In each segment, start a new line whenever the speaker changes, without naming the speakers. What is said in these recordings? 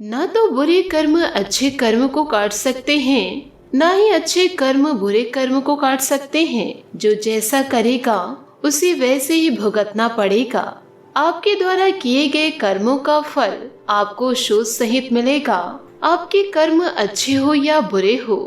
ना तो बुरे कर्म अच्छे कर्म को काट सकते हैं, ना ही अच्छे कर्म बुरे कर्म को काट सकते हैं। जो जैसा करेगा उसे वैसे ही भुगतना पड़ेगा। आपके द्वारा किए गए कर्मों का फल आपको शोध सहित मिलेगा, आपके कर्म अच्छे हो या बुरे हो।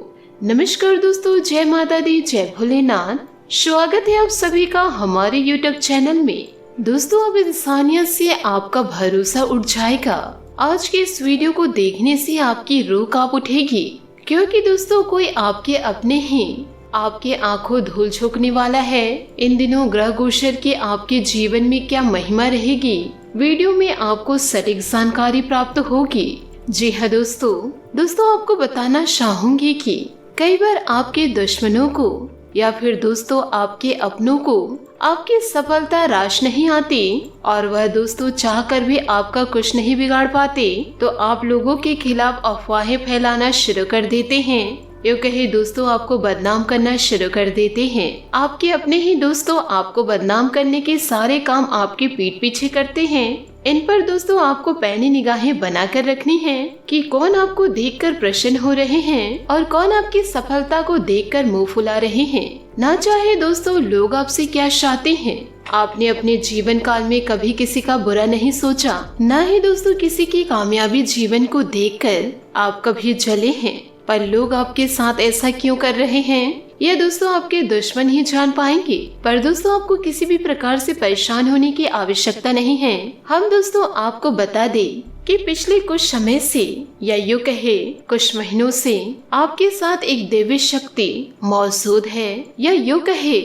नमस्कार दोस्तों, जय माता दी, जय भोलेनाथ। स्वागत है आप सभी का हमारे YouTube चैनल में। दोस्तों, अब इंसानियत से आपका भरोसा उठ जाएगा। आज के इस वीडियो को देखने से आपकी रूह कांप उठेगी, क्योंकि दोस्तों कोई आपके अपने ही आपके आंखों धूल झोंकने वाला है। इन दिनों ग्रह गोचर के आपके जीवन में क्या महिमा रहेगी, वीडियो में आपको सटीक जानकारी प्राप्त होगी। जी हाँ दोस्तों आपको बताना चाहूंगी कि कई बार आपके दुश्मनों को या फिर दोस्तों आपके अपनों को आपकी सफलता राश नहीं आती और वह दोस्तों चाहकर भी आपका कुछ नहीं बिगाड़ पाते, तो आप लोगों के खिलाफ अफवाहें फैलाना शुरू कर देते हैं। यूँ कहे दोस्तों आपको बदनाम करना शुरू कर देते हैं। आपके अपने ही दोस्तों आपको बदनाम करने के सारे काम आपके पीठ पीछे करते हैं। इन पर दोस्तों आपको पैनी निगाहें बनाकर रखनी है कि कौन आपको देखकर प्रसन्न हो रहे हैं और कौन आपकी सफलता को देखकर मुंह फुला रहे हैं। ना चाहे दोस्तों लोग आपसे क्या चाहते हैं, आपने अपने जीवन काल में कभी किसी का बुरा नहीं सोचा, ना ही दोस्तों किसी की कामयाबी जीवन को देखकर आप कभी जले हैं। पर लोग आपके साथ ऐसा क्यों कर रहे हैं, यह दोस्तों आपके दुश्मन ही जान पाएंगे। पर दोस्तों आपको किसी भी प्रकार से परेशान होने की आवश्यकता नहीं है। हम दोस्तों आपको बता दें कि पिछले कुछ समय से या यूँ कहे कुछ महीनों से आपके साथ एक दिव्य शक्ति मौजूद है, या यूँ कहे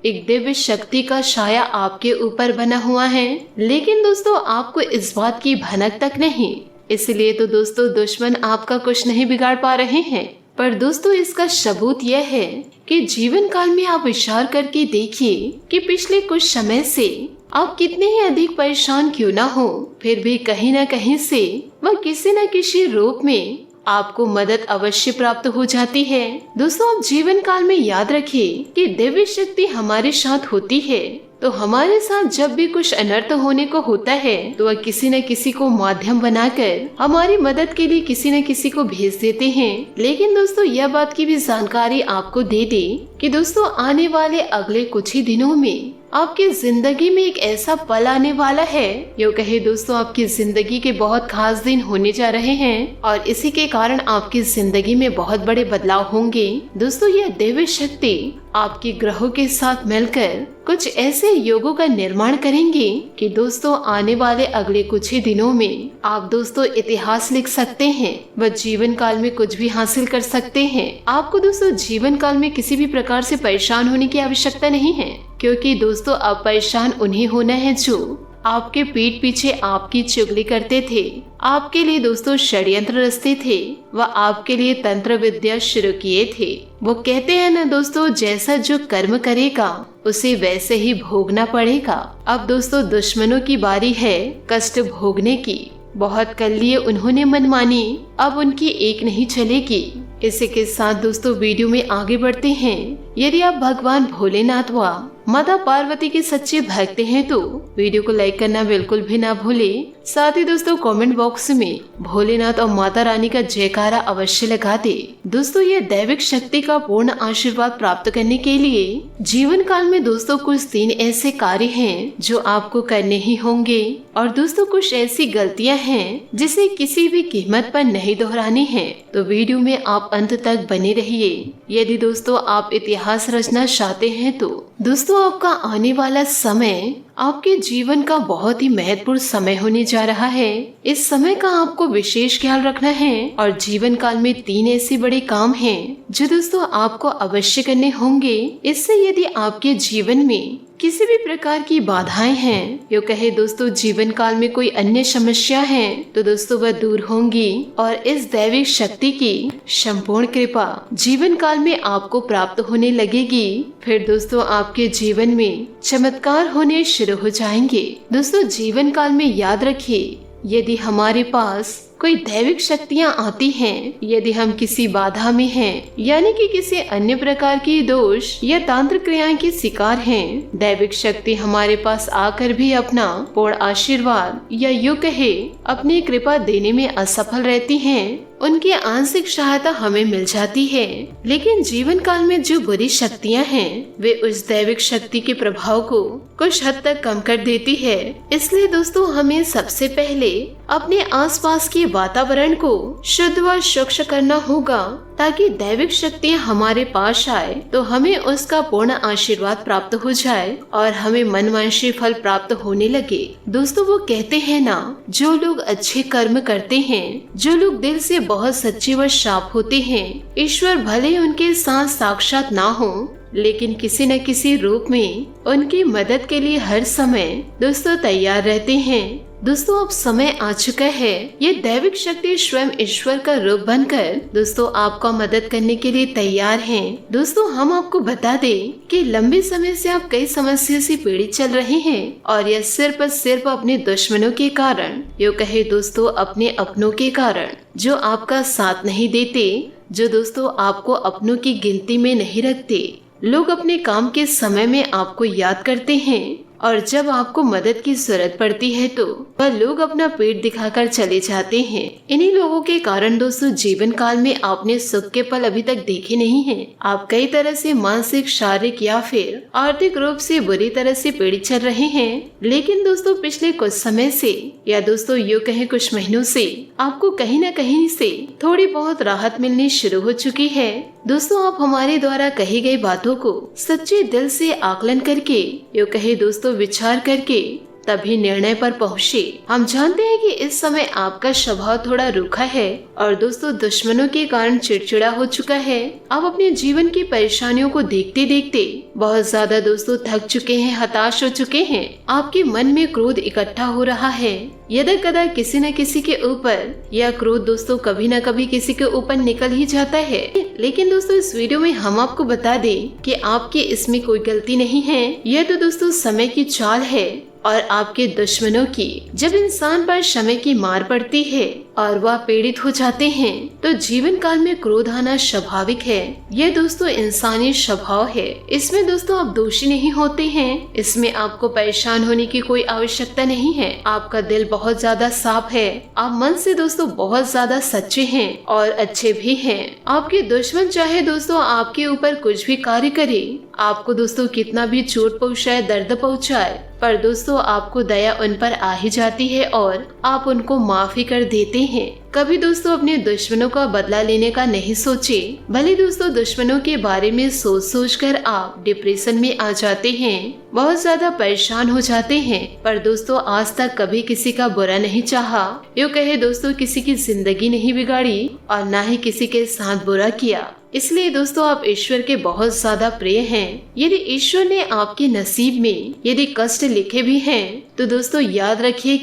एक दिव्य शक्ति का साया आपके ऊपर बना हुआ है। लेकिन दोस्तों आपको इस बात की भनक तक नहीं, इसलिए तो दोस्तों दुश्मन आपका कुछ नहीं बिगाड़ पा रहे हैं। पर दोस्तों इसका सबूत यह है कि जीवन काल में आप विचार करके देखिए कि पिछले कुछ समय से आप कितने ही अधिक परेशान क्यों ना हो, फिर भी कहीं ना कहीं से वह किसी न किसी रूप में आपको मदद अवश्य प्राप्त हो जाती है। दोस्तों आप जीवन काल में याद रखिए कि दिव्य शक्ति हमारे साथ होती है, तो हमारे साथ जब भी कुछ अनर्थ होने को होता है तो वह किसी न किसी को माध्यम बनाकर हमारी मदद के लिए किसी न किसी को भेज देते हैं। लेकिन दोस्तों यह बात की भी जानकारी आपको दे दे कि दोस्तों आने वाले अगले कुछ ही दिनों में आपकी जिंदगी में एक ऐसा पल आने वाला है, यूँ कहे दोस्तों आपकी जिंदगी के बहुत खास दिन होने जा रहे हैं और इसी के कारण आपकी जिंदगी में बहुत बड़े बदलाव होंगे। दोस्तों यह दिव्य शक्ति आपके ग्रहों के साथ मिलकर कुछ ऐसे योगों का निर्माण करेंगे कि दोस्तों आने वाले अगले कुछ ही दिनों में आप दोस्तों इतिहास लिख सकते हैं, व जीवन काल में कुछ भी हासिल कर सकते हैं। आपको दोस्तों जीवन काल में किसी भी प्रकार से परेशान होने की आवश्यकता नहीं है, क्योंकि दोस्तों अब परेशान उन्हें होना है जो आपके पीठ पीछे आपकी चुगली करते थे, आपके लिए दोस्तों षड्यंत्र रचते थे, व आपके लिए तंत्र विद्या शुरू किए थे। वो कहते हैं ना दोस्तों, जैसा जो कर्म करेगा उसे वैसे ही भोगना पड़ेगा। अब दोस्तों दुश्मनों की बारी है कष्ट भोगने की। बहुत कर लिए उन्होंने मनमानी, अब उनकी एक नहीं चलेगी। इसी के साथ दोस्तों वीडियो में आगे बढ़ते हैं। यदि आप भगवान भोलेनाथ व माता पार्वती के सच्चे भक्त हैं तो वीडियो को लाइक करना बिल्कुल भी ना भूलें। साथ ही दोस्तों कमेंट बॉक्स में भोलेनाथ और माता रानी का जयकारा अवश्य लगा दे। दोस्तों यह दैविक शक्ति का पूर्ण आशीर्वाद प्राप्त करने के लिए जीवन काल में दोस्तों कुछ 3 ऐसे कार्य हैं जो आपको करने ही होंगे, और दोस्तों कुछ ऐसी गलतियां हैं जिसे किसी भी कीमत पर नहीं दोहरानी है। तो वीडियो में आप अंत तक बने रहिए। यदि दोस्तों आप इतिहास रचना चाहते हैं तो दोस्तों आपका आने वाला समय आपके जीवन का बहुत ही महत्वपूर्ण समय होने जा रहा है। इस समय का आपको विशेष ख्याल रखना है और जीवन काल में 3 ऐसे बड़े काम हैं जो दोस्तों आपको अवश्य करने होंगे। इससे यदि आपके जीवन में किसी भी प्रकार की बाधाएं हैं, यूँ कहे दोस्तों जीवन काल में कोई अन्य समस्या है, तो दोस्तों वह दूर होंगी और इस दैविक शक्ति की संपूर्ण कृपा जीवन काल में आपको प्राप्त होने लगेगी। फिर दोस्तों आपके जीवन में चमत्कार होने शुरू हो जाएंगे। दोस्तों जीवन काल में याद रखिए, यदि हमारे पास कोई दैविक शक्तियाँ आती हैं, यदि हम किसी बाधा में हैं, यानी कि किसी अन्य प्रकार की दोष या तांत्र क्रियाएं के शिकार हैं, दैविक शक्ति हमारे पास आकर भी अपना पूर्ण आशीर्वाद या यूं कहे अपनी कृपा देने में असफल रहती हैं, उनकी आंशिक सहायता हमें मिल जाती है। लेकिन जीवन काल में जो बुरी शक्तियां हैं, वे उस दैविक शक्ति के प्रभाव को कुछ हद तक कम कर देती है। इसलिए दोस्तों, हमें सबसे पहले अपने आसपास के वातावरण को शुद्ध व स्वच्छ करना होगा, ताकि दैविक शक्तियां हमारे पास आए तो हमें उसका पूर्ण आशीर्वाद प्राप्त हो जाए और हमें मनवांछित फल प्राप्त होने लगे। दोस्तों, वो कहते हैं ना, जो लोग अच्छे कर्म करते हैं, जो लोग दिल से बहुत सच्चे व साफ होते हैं, ईश्वर भले उनके साथ साक्षात ना हो, लेकिन किसी न किसी रूप में उनकी मदद के लिए हर समय दोस्तों तैयार रहते हैं। दोस्तों, अब समय आ चुका है, ये दैविक शक्ति स्वयं ईश्वर का रूप बनकर दोस्तों आपका मदद करने के लिए तैयार हैं। दोस्तों, हम आपको बता दें कि लंबे समय से आप कई समस्या से पीड़ित चल रहे हैं और यह सिर्फ अपने दुश्मनों के कारण, यो कहे दोस्तों अपने अपनों के कारण, जो आपका साथ नहीं देते, जो दोस्तों आपको अपनों की गिनती में नहीं रखते। लोग अपने काम के समय में आपको याद करते हैं और जब आपको मदद की जरूरत पड़ती है तो वह लोग अपना पेट दिखाकर चले जाते हैं। इन्हीं लोगों के कारण दोस्तों जीवन काल में आपने सुख के पल अभी तक देखे नहीं हैं। आप कई तरह से मानसिक, शारीरिक या फिर आर्थिक रूप से बुरी तरह से पीड़ित चल रहे हैं। लेकिन दोस्तों पिछले कुछ समय से या दोस्तों यूँ कहें कुछ महीनों से आपको कहीं न कहीं से थोड़ी बहुत राहत मिलनी शुरू हो चुकी है। दोस्तों, आप हमारे द्वारा कही गई बातों को सच्चे दिल से आकलन करके, यूँ कहे दोस्तों विचार करके तभी निर्णय पर पहुँचे। हम जानते हैं कि इस समय आपका स्वभाव थोड़ा रूखा है और दोस्तों दुश्मनों के कारण चिड़चिड़ा हो चुका है। आप अपने जीवन की परेशानियों को देखते देखते बहुत ज्यादा दोस्तों थक चुके हैं, हताश हो चुके हैं। आपके मन में क्रोध इकट्ठा हो रहा है, यदा कदा किसी न किसी के ऊपर। यह क्रोध दोस्तों कभी न कभी किसी के ऊपर निकल ही जाता है। लेकिन दोस्तों इस वीडियो में हम आपको बता दें कि आपकी इसमें कोई गलती नहीं है। यह तो दोस्तों समय की चाल है और आपके दुश्मनों की। जब इंसान पर समय की मार पड़ती है और वह पीड़ित हो जाते हैं तो जीवन काल में क्रोध आना स्वाभाविक है। यह दोस्तों इंसानी स्वभाव है। इसमें दोस्तों आप दोषी नहीं होते हैं। इसमें आपको परेशान होने की कोई आवश्यकता नहीं है। आपका दिल बहुत ज्यादा साफ है। आप मन से दोस्तों बहुत ज्यादा सच्चे हैं और अच्छे भी हैं। आपके दुश्मन चाहे दोस्तों आपके ऊपर कुछ भी कार्य करे, आपको दोस्तों कितना भी चोट पहुँचाए, दर्द पहुँचाए, पर दोस्तों आपको दया उन पर आ ही जाती है और आप उनको माफी कर देते हैं। कभी दोस्तों अपने दुश्मनों का बदला लेने का नहीं सोचे। भले दोस्तों दुश्मनों के बारे में सोच कर आप डिप्रेशन में आ जाते हैं, बहुत ज्यादा परेशान हो जाते हैं, पर दोस्तों आज तक कभी किसी का बुरा नहीं चाहा। यूँ कहे दोस्तों किसी की जिंदगी नहीं बिगाड़ी और न ही किसी के साथ बुरा किया। इसलिए दोस्तों आप ईश्वर के बहुत ज्यादा प्रिय हैं। यदि ईश्वर ने आपके नसीब में यदि कष्ट लिखे भी हैं तो दोस्तों याद रखिए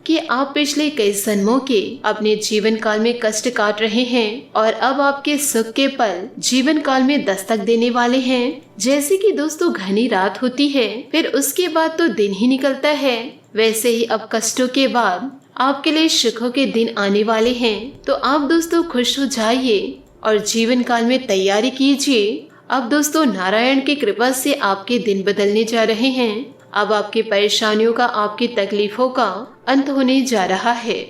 कि आप पिछले कई जन्मों के अपने जीवन काल में कष्ट काट रहे हैं और अब आपके सुख के पल जीवन काल में दस्तक देने वाले हैं। जैसे कि दोस्तों घनी रात होती है, फिर उसके बाद तो दिन ही निकलता है, वैसे ही अब कष्टों के बाद आपके लिए सुखों के दिन आने वाले हैं। तो आप दोस्तों खुश हो जाइए और जीवन काल में तैयारी कीजिए। अब दोस्तों नारायण की कृपा से आपके दिन बदलने जा रहे हैं। अब आपकी परेशानियों का, आपकी तकलीफों का अंत होने जा रहा है।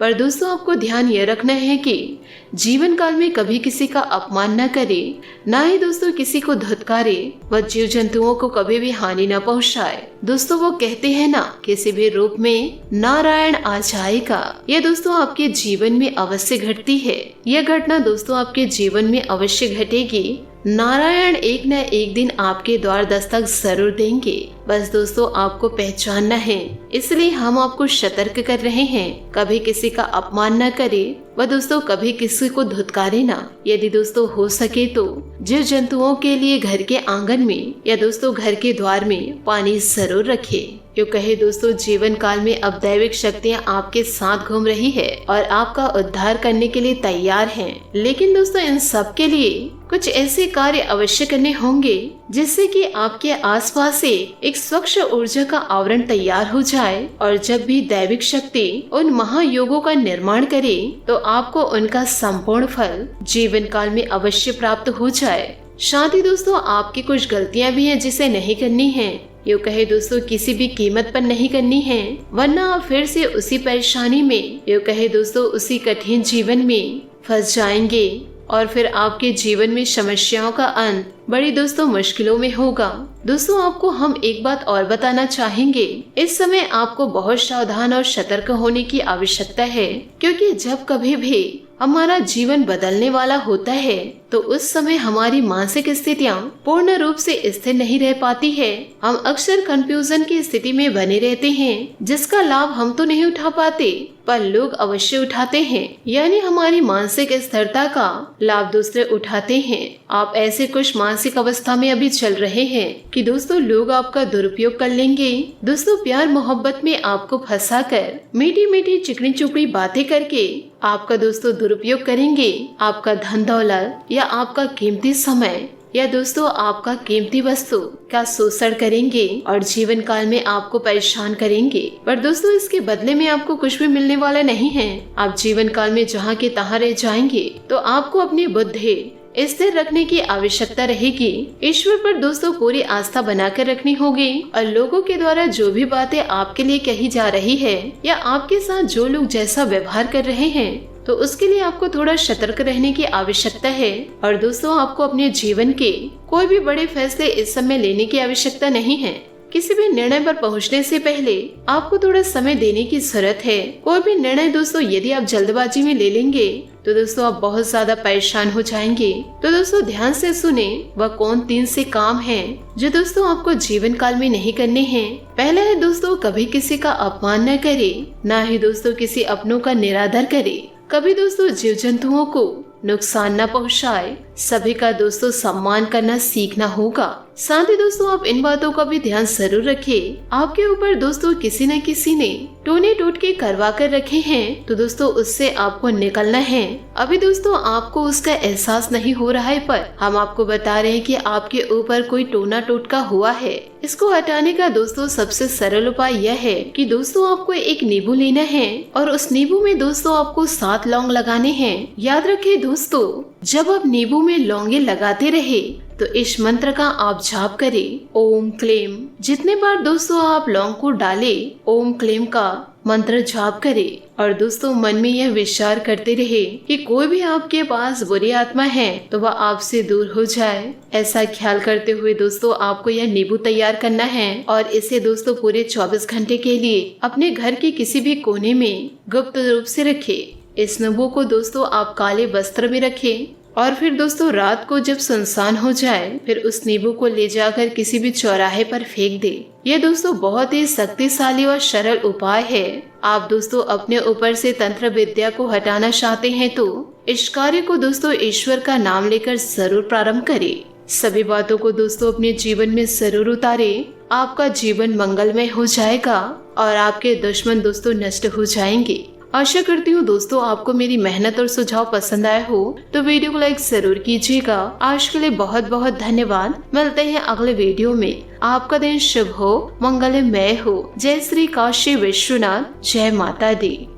पर दोस्तों आपको ध्यान यह रखना है कि जीवन काल में कभी किसी का अपमान न करे, ना ही दोस्तों किसी को धुतकारे व जीव जंतुओं को कभी भी हानि न पहुंचाए। दोस्तों वो कहते हैं ना, किसी भी रूप में नारायण आ जाएगा। यह दोस्तों आपके जीवन में अवश्य घटती है। यह घटना दोस्तों आपके जीवन में अवश्य घटेगी। नारायण एक न एक दिन आपके द्वार दस्तक जरूर देंगे। बस दोस्तों आपको पहचानना है, इसलिए हम आपको सतर्क कर रहे हैं। कभी किसी का अपमान न करे व दोस्तों कभी किसी को धुतकारे ना। यदि दोस्तों हो सके तो जीव जंतुओं के लिए घर के आंगन में या दोस्तों घर के द्वार में पानी जरूर रखें। यूँ कहे दोस्तों जीवन काल में अब दैविक शक्तियाँ आपके साथ घूम रही है और आपका उद्धार करने के लिए तैयार हैं। लेकिन दोस्तों इन सब के लिए कुछ ऐसे कार्य अवश्य करने होंगे जिससे कि आपके आसपास से एक स्वच्छ ऊर्जा का आवरण तैयार हो जाए और जब भी दैविक शक्ति उन महायोगों का निर्माण करे तो आपको उनका संपूर्ण फल जीवन काल में अवश्य प्राप्त हो जाए। साथ ही दोस्तों आपकी कुछ गलतियां भी हैं जिसे नहीं करनी है, यूँ कहे दोस्तों किसी भी कीमत पर नहीं करनी है, वरना आप फिर से उसी परेशानी में यूँ कहे दोस्तों उसी कठिन जीवन में फंस जाएंगे और फिर आपके जीवन में समस्याओं का अंत बड़ी दोस्तों मुश्किलों में होगा। दोस्तों आपको हम एक बात और बताना चाहेंगे, इस समय आपको बहुत सावधान और सतर्क होने की आवश्यकता है, क्योंकि जब कभी भी हमारा जीवन बदलने वाला होता है तो उस समय हमारी मानसिक स्थितियाँ पूर्ण रूप से स्थिर नहीं रह पाती है। हम अक्सर कंफ्यूजन की स्थिति में बने रहते हैं जिसका लाभ हम तो नहीं उठा पाते पर लोग अवश्य उठाते हैं, यानी हमारी मानसिक स्थिरता का लाभ दूसरे उठाते हैं। आप ऐसे कुछ मानसिक अवस्था में अभी चल रहे हैं कि दोस्तों लोग आपका दुरुपयोग कर लेंगे। दोस्तों प्यार मोहब्बत में आपको फंसाकर मीठी मीठी चिकनी चुपड़ी बातें करके आपका दोस्तों दुरुपयोग करेंगे। आपका धन दौलत या आपका कीमती समय या दोस्तों आपका कीमती वस्तु का शोषण करेंगे और जीवन काल में आपको परेशान करेंगे। पर दोस्तों इसके बदले में आपको कुछ भी मिलने वाला नहीं है। आप जीवन काल में जहाँ के तहाँ रह जाएंगे। तो आपको अपनी बुद्धि स्थिर रखने की आवश्यकता रहेगी। ईश्वर पर दोस्तों पूरी आस्था बनाकर रखनी होगी और लोगों के द्वारा जो भी बातें आपके लिए कही जा रही है या आपके साथ जो लोग जैसा व्यवहार कर रहे हैं तो उसके लिए आपको थोड़ा सतर्क रहने की आवश्यकता है। और दोस्तों आपको अपने जीवन के कोई भी बड़े फैसले इस समय लेने की आवश्यकता नहीं है। किसी भी निर्णय पर पहुंचने से पहले आपको थोड़ा समय देने की जरूरत है। कोई भी निर्णय दोस्तों यदि आप जल्दबाजी में ले लेंगे तो दोस्तों आप बहुत ज्यादा परेशान हो जाएंगे। तो दोस्तों ध्यान से सुने वह कौन 3 से काम हैं जो दोस्तों आपको जीवन काल में नहीं करने हैं। पहला है दोस्तों कभी किसी का अपमान न करे, ना ही दोस्तों किसी अपनों का निरादर करे, कभी दोस्तों जीव जंतुओं को नुकसान न पहुंचाए, सभी का दोस्तों सम्मान करना सीखना होगा। साथ ही दोस्तों आप इन बातों का भी ध्यान जरूर रखें। आपके ऊपर दोस्तों किसी न किसी ने टोने टोटके करवा कर रखे हैं तो दोस्तों उससे आपको निकलना है। अभी दोस्तों आपको उसका एहसास नहीं हो रहा है पर हम आपको बता रहे हैं कि आपके ऊपर कोई टोना टोटका हुआ है। इसको हटाने का दोस्तों सबसे सरल उपाय यह है कि दोस्तों आपको एक नींबू लेना है और उस नींबू में दोस्तों आपको 7 लौंग लगाने हैं। याद रखें दोस्तों जब आप नींबू में लौंगे लगाते रहे तो इस मंत्र का आप जाप करें ओम क्लेम। जितने बार दोस्तों आप लौंग को डाले ओम क्लेम का मंत्र जाप करें और दोस्तों मन में यह विचार करते रहे कि कोई भी आपके पास बुरी आत्मा है तो वह आपसे दूर हो जाए। ऐसा ख्याल करते हुए दोस्तों आपको यह नींबू तैयार करना है और इसे दोस्तों पूरे 24 घंटे के लिए अपने घर के किसी भी कोने में गुप्त रूप से रखें। इस नींबू को दोस्तों आप काले वस्त्र में रखें और फिर दोस्तों रात को जब सुनसान हो जाए फिर उस नींबू को ले जाकर किसी भी चौराहे पर फेंक दे। ये दोस्तों बहुत ही शक्तिशाली और सरल उपाय है। आप दोस्तों अपने ऊपर से तंत्र विद्या को हटाना चाहते हैं तो इस कार्य को दोस्तों ईश्वर का नाम लेकर जरूर प्रारंभ करें। सभी बातों को दोस्तों अपने जीवन में जरूर उतारे। आपका जीवन मंगलमय हो जाएगा और आपके दुश्मन दोस्तों नष्ट हो जाएंगे। आशा करती हूँ दोस्तों आपको मेरी मेहनत और सुझाव पसंद आए हो तो वीडियो को लाइक जरूर कीजिएगा। आज के लिए बहुत बहुत धन्यवाद। मिलते हैं अगले वीडियो में। आपका दिन शुभ हो, मंगलमय हो। जय श्री काशी विश्वनाथ, जय माता दी।